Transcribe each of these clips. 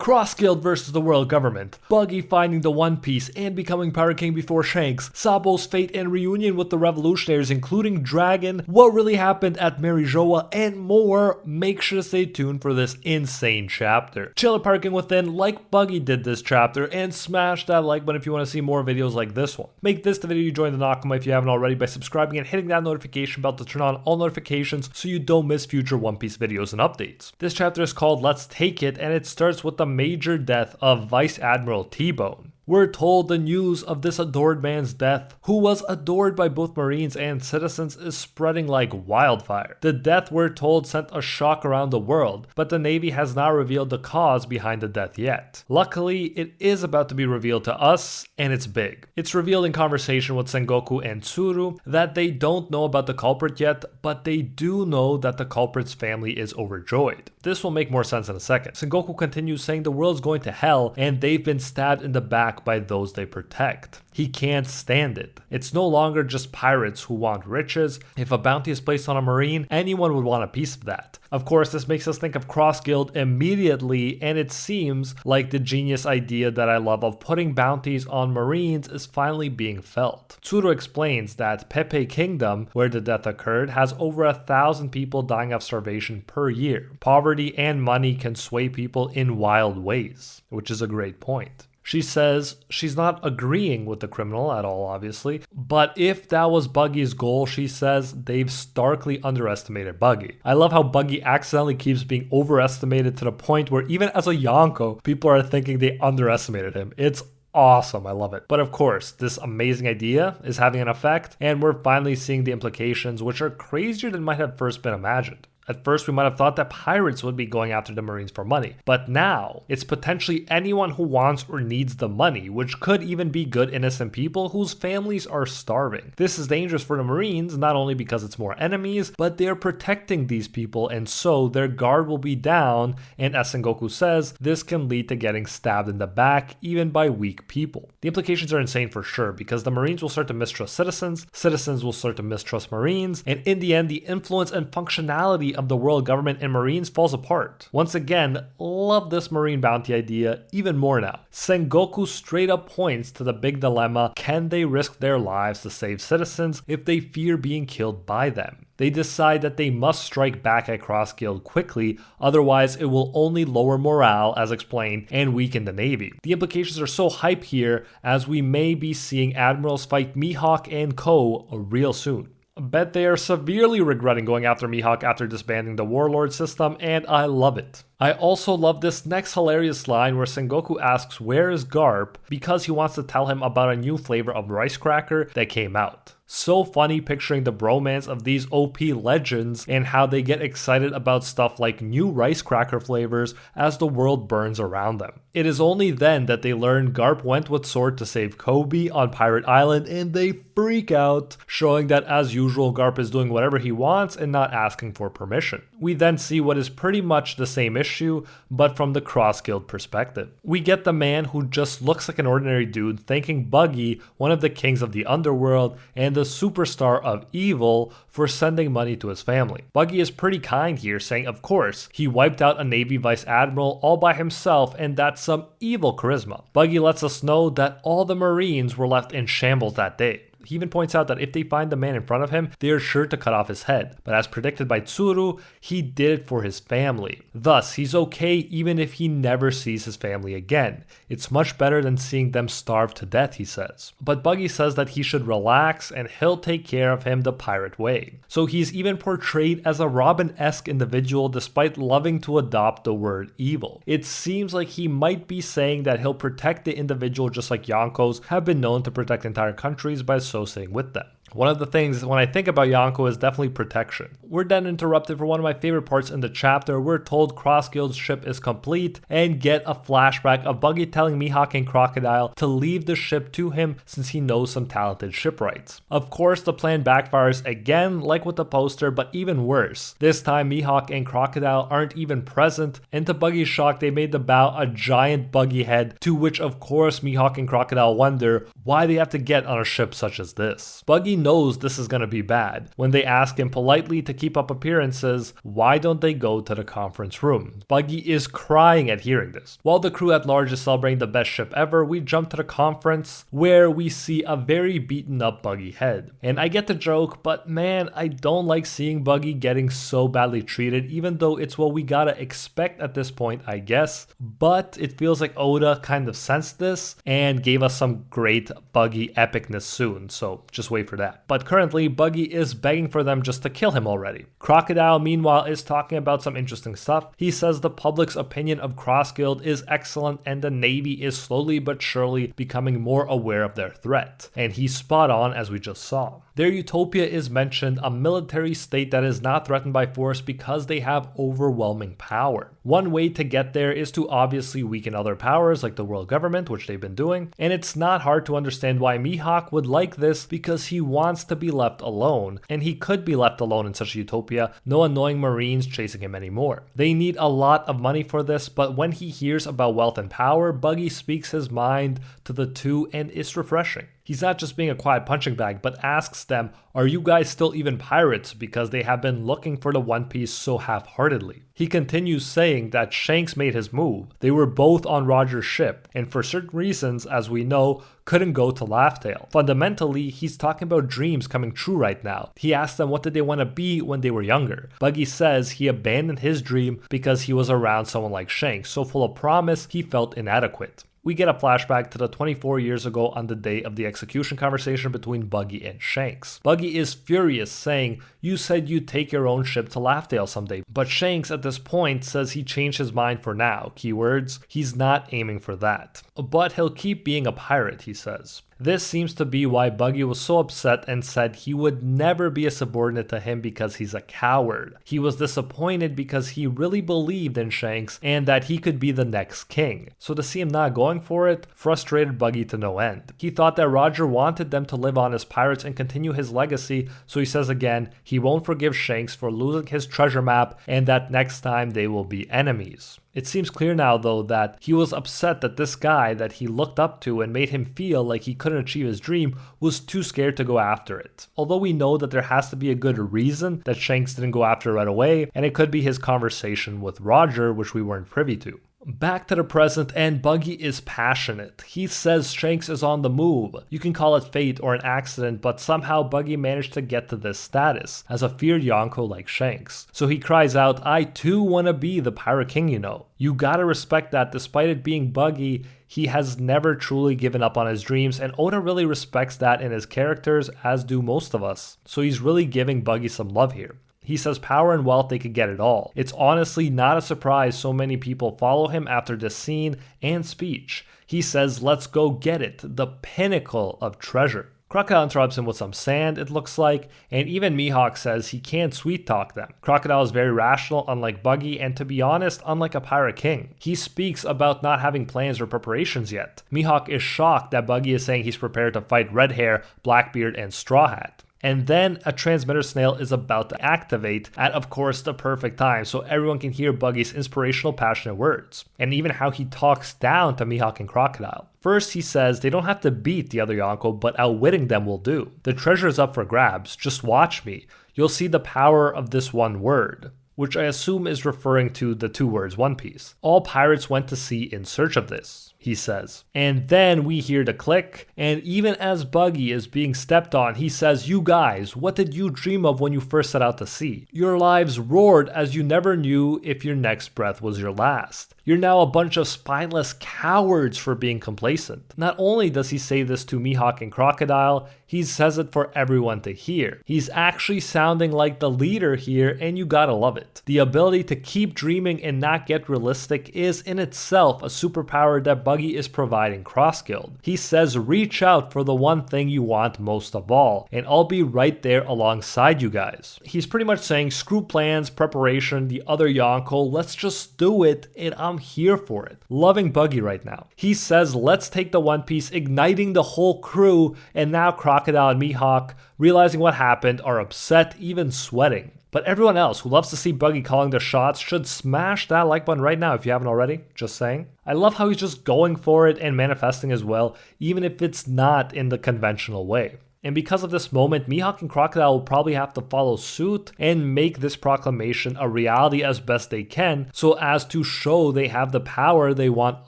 Cross Guild versus the world government, Buggy finding the One Piece and becoming Pirate King before Shanks, Sabo's fate and reunion with the revolutionaries including Dragon, what really happened at Marijoa, and more. Make sure to stay tuned for this insane chapter. Chill at Pirate King Within like Buggy did this chapter, and smash that like button if you want to see more videos like this one. Make this the video you join the Nakama if you haven't already by subscribing and hitting that notification bell to turn on all notifications so you don't miss future One Piece videos and updates. This chapter is called Let's Take It, and it starts with the major death of Vice Admiral T-Bone. We're told the news of this adored man's death, who was adored by both Marines and citizens, is spreading like wildfire. The death, we're told, sent a shock around the world, but the Navy has not revealed the cause behind the death yet. Luckily, it is about to be revealed to us, and it's big. It's revealed in conversation with Sengoku and Tsuru that they don't know about the culprit yet, but they do know that the culprit's family is overjoyed. This will make more sense in a second. Sengoku continues saying the world's going to hell, and they've been stabbed in the back by those they protect. He can't stand it. It's no longer just pirates who want riches. If a bounty is placed on a Marine, anyone would want a piece of that. Of course, this makes us think of Cross Guild immediately, and it seems like the genius idea that I love of putting bounties on Marines is finally being felt. Tsuru explains that Pepe Kingdom, where the death occurred, has over 1,000 people dying of starvation per year. Poverty and money can sway people in wild ways, which is a great point. She says she's not agreeing with the criminal at all, obviously, but if that was Buggy's goal, she says they've starkly underestimated Buggy. I love how Buggy accidentally keeps being overestimated to the point where even as a Yonko, people are thinking they underestimated him. It's awesome. I love it. But of course, this amazing idea is having an effect, and we're finally seeing the implications, which are crazier than might have first been imagined. At first, we might have thought that pirates would be going after the Marines for money, but now it's potentially anyone who wants or needs the money, which could even be good innocent people whose families are starving. This is dangerous for the Marines, not only because it's more enemies, but they're protecting these people, and so their guard will be down, and as Sengoku says, this can lead to getting stabbed in the back, even by weak people. The implications are insane for sure, because the Marines will start to mistrust citizens, citizens will start to mistrust Marines, and in the end, the influence and functionality of the world government and Marines falls apart. Once again, love this Marine bounty idea even more now. Sengoku straight up points to the big dilemma: can they risk their lives to save citizens if they fear being killed by them? They decide that they must strike back at Cross Guild quickly, otherwise it will only lower morale, as explained, and weaken the Navy. The implications are so hype here, as we may be seeing admirals fight Mihawk and Co. real soon. I bet they are severely regretting going after Mihawk after disbanding the Warlord system, and I love it. I also love this next hilarious line where Sengoku asks where is Garp because he wants to tell him about a new flavor of rice cracker that came out. So funny picturing the bromance of these OP legends and how they get excited about stuff like new rice cracker flavors as the world burns around them. It is only then that they learn Garp went with Sword to save Kobe on Pirate Island, and they freak out, showing that as usual Garp is doing whatever he wants and not asking for permission. We then see what is pretty much the same issue, but from the Cross Guild perspective. We get the man who just looks like an ordinary dude thanking Buggy, one of the kings of the underworld and the superstar of evil, for sending money to his family. Buggy is pretty kind here, saying of course, he wiped out a Navy Vice Admiral all by himself, and that's some evil charisma. Buggy lets us know that all the Marines were left in shambles that day. He even points out that if they find the man in front of him, they are sure to cut off his head. But as predicted by Tsuru, he did it for his family. Thus, he's okay even if he never sees his family again. It's much better than seeing them starve to death, he says. But Buggy says that he should relax and he'll take care of him the pirate way. So he's even portrayed as a Robin-esque individual despite loving to adopt the word evil. It seems like he might be saying that he'll protect the individual just like Yonkos have been known to protect entire countries by associating with them. One of the things when I think about Yonko is definitely protection. We're then interrupted for one of my favorite parts in the chapter. We're told Cross Guild's ship is complete and get a flashback of Buggy telling Mihawk and Crocodile to leave the ship to him since he knows some talented shipwrights. Of course, the plan backfires again like with the poster, but even worse. This time Mihawk and Crocodile aren't even present, and to Buggy's shock they made the bow a giant buggy head, to which of course Mihawk and Crocodile wonder why they have to get on a ship such as this. Buggy knows this is gonna be bad. When they ask him politely to keep up appearances, why don't they go to the conference room? Buggy is crying at hearing this. While the crew at large is celebrating the best ship ever, we jump to the conference where we see a very beaten up Buggy head. And I get the joke, but man, I don't like seeing Buggy getting so badly treated, even though it's what we gotta expect at this point, I guess. But it feels like Oda kind of sensed this and gave us some great Buggy epicness soon, so just wait for that. But currently, Buggy is begging for them just to kill him already. Crocodile, meanwhile, is talking about some interesting stuff. He says the public's opinion of Cross Guild is excellent and the Navy is slowly but surely becoming more aware of their threat. And he's spot on, as we just saw. Their utopia is mentioned, a military state that is not threatened by force because they have overwhelming power. One way to get there is to obviously weaken other powers like the world government, which they've been doing, and it's not hard to understand why Mihawk would like this because he wants to be left alone, and he could be left alone in such a utopia, no annoying marines chasing him anymore. They need a lot of money for this, but when he hears about wealth and power, Buggy speaks his mind to the two and it's refreshing. He's not just being a quiet punching bag, but asks them, are you guys still even pirates? Because they have been looking for the One Piece so half-heartedly. He continues saying that Shanks made his move. They were both on Roger's ship, and for certain reasons, as we know, couldn't go to Laugh-Tale. Fundamentally, he's talking about dreams coming true right now. He asked them what did they want to be when they were younger. Buggy says he abandoned his dream because he was around someone like Shanks, so full of promise he felt inadequate. We get a flashback to the 24 years ago on the day of the execution conversation between Buggy and Shanks. Buggy is furious, saying, you said you'd take your own ship to Laugh-Tale someday, but Shanks at this point says he changed his mind for now. Keywords, he's not aiming for that. But he'll keep being a pirate, he says. This seems to be why Buggy was so upset and said he would never be a subordinate to him because he's a coward. He was disappointed because he really believed in Shanks and that he could be the next king. So to see him not going for it frustrated Buggy to no end. He thought that Roger wanted them to live on as pirates and continue his legacy, so he says again he won't forgive Shanks for losing his treasure map and that next time they will be enemies. It seems clear now, though, that he was upset that this guy that he looked up to and made him feel like he couldn't achieve his dream was too scared to go after it. Although we know that there has to be a good reason that Shanks didn't go after it right away, and it could be his conversation with Roger, which we weren't privy to. Back to the present, and Buggy is passionate. He says Shanks is on the move. You can call it fate or an accident, but somehow Buggy managed to get to this status as a feared Yonko like Shanks. So he cries out, I too want to be the Pirate King, you know. You gotta respect that despite it being Buggy, he has never truly given up on his dreams, and Oda really respects that in his characters, as do most of us. So he's really giving Buggy some love here. He says power and wealth, they could get it all. It's honestly not a surprise so many people follow him after this scene and speech. He says, let's go get it, the pinnacle of treasure. Crocodile interrupts him with some sand, it looks like, and even Mihawk says he can't sweet talk them. Crocodile is very rational, unlike Buggy, and to be honest, unlike a pirate king. He speaks about not having plans or preparations yet. Mihawk is shocked that Buggy is saying he's prepared to fight Red Hair, Blackbeard, and Straw Hat. And then a transmitter snail is about to activate at, of course, the perfect time, so everyone can hear Buggy's inspirational, passionate words, and even how he talks down to Mihawk and Crocodile. First, he says they don't have to beat the other Yonko, but outwitting them will do. The treasure is up for grabs, just watch me. You'll see the power of this one word, which I assume is referring to the two words One Piece. All pirates went to sea in search of this, he says. And then we hear the click, and even as Buggy is being stepped on, he says, you guys, what did you dream of when you first set out to sea? Your lives roared as you never knew if your next breath was your last. You're now a bunch of spineless cowards for being complacent. Not only does he say this to Mihawk and Crocodile, he says it for everyone to hear. He's actually sounding like the leader here, and you gotta love it. The ability to keep dreaming and not get realistic is in itself a superpower that Buggy is providing Cross Guild. He says reach out for the one thing you want most of all, and I'll be right there alongside you guys. He's pretty much saying screw plans, preparation, the other Yonko, let's just do it, and I'm here for it. Loving Buggy right now. He says let's take the One Piece, igniting the whole crew, and now Crocodile and Mihawk, realizing what happened, are upset, even sweating. But everyone else who loves to see Buggy calling the shots should smash that like button right now if you haven't already, just saying. I love how he's just going for it and manifesting as well, even if it's not in the conventional way. And because of this moment, Mihawk and Crocodile will probably have to follow suit and make this proclamation a reality as best they can, so as to show they have the power they want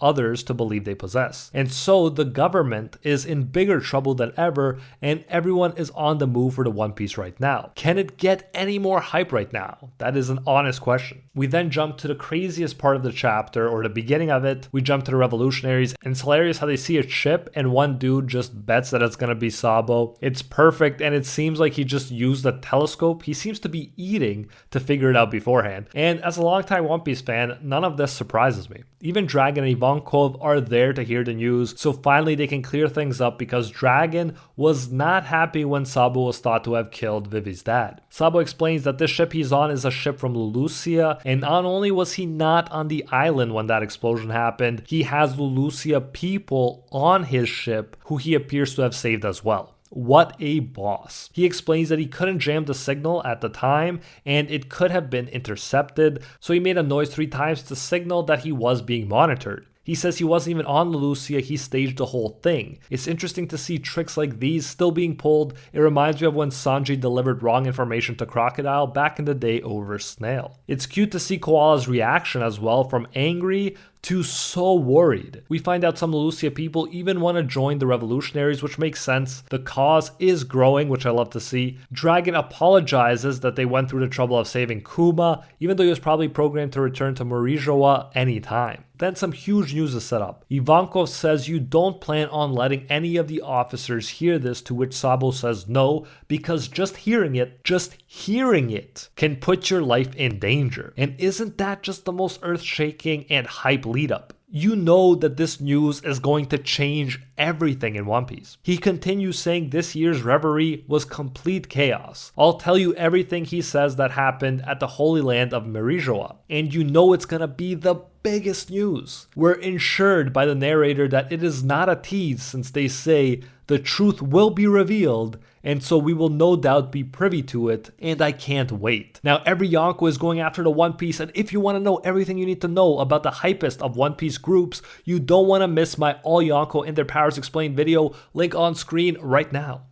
others to believe they possess. And so the government is in bigger trouble than ever, and everyone is on the move for the One Piece right now. Can it get any more hype right now? That is an honest question. We then jump to the craziest part of the chapter, or the beginning of it. We jump to the revolutionaries, and it's hilarious how they see a ship and one dude just bets that it's gonna be Sabo. It's perfect, and it seems like he just used a telescope he seems to be eating to figure it out beforehand. And as a longtime One Piece fan, none of this surprises me. Even Dragon and Ivankov are there to hear the news, so finally they can clear things up because Dragon was not happy when Sabo was thought to have killed Vivi's dad. Sabo explains that this ship he's on is a ship from Lulusia, and not only was he not on the island when that explosion happened, he has Lulusia people on his ship who he appears to have saved as well. What a boss. He explains that he couldn't jam the signal at the time and it could have been intercepted, so he made a noise 3 times to signal that he was being monitored. He says he wasn't even on Lulusia, he staged the whole thing. It's interesting to see tricks like these still being pulled. It reminds me of when Sanji delivered wrong information to Crocodile back in the day over Snail. It's cute to see Koala's reaction as well, from angry to so worried. We find out some Lulusia people even want to join the revolutionaries, which makes sense. The cause is growing, which I love to see. Dragon apologizes that they went through the trouble of saving Kuma, even though he was probably programmed to return to Morijoa anytime. Then some huge news is set up. Ivankov says you don't plan on letting any of the officers hear this, to which Sabo says no, because just hearing it can put your life in danger. And isn't that just the most earth-shaking and hype lead up? You know that this news is going to change everything in One Piece. He continues saying this year's reverie was complete chaos. I'll tell you everything he says that happened at the Holy Land of Morijoa, and you know it's gonna be the biggest news. We're ensured by the narrator that it is not a tease, since they say the truth will be revealed, and so we will no doubt be privy to it, and I can't wait. Now every Yonko is going after the One Piece, and if you want to know everything you need to know about the hypest of One Piece groups, you don't want to miss my All Yonko and Their Powers Explained video, link on screen right now.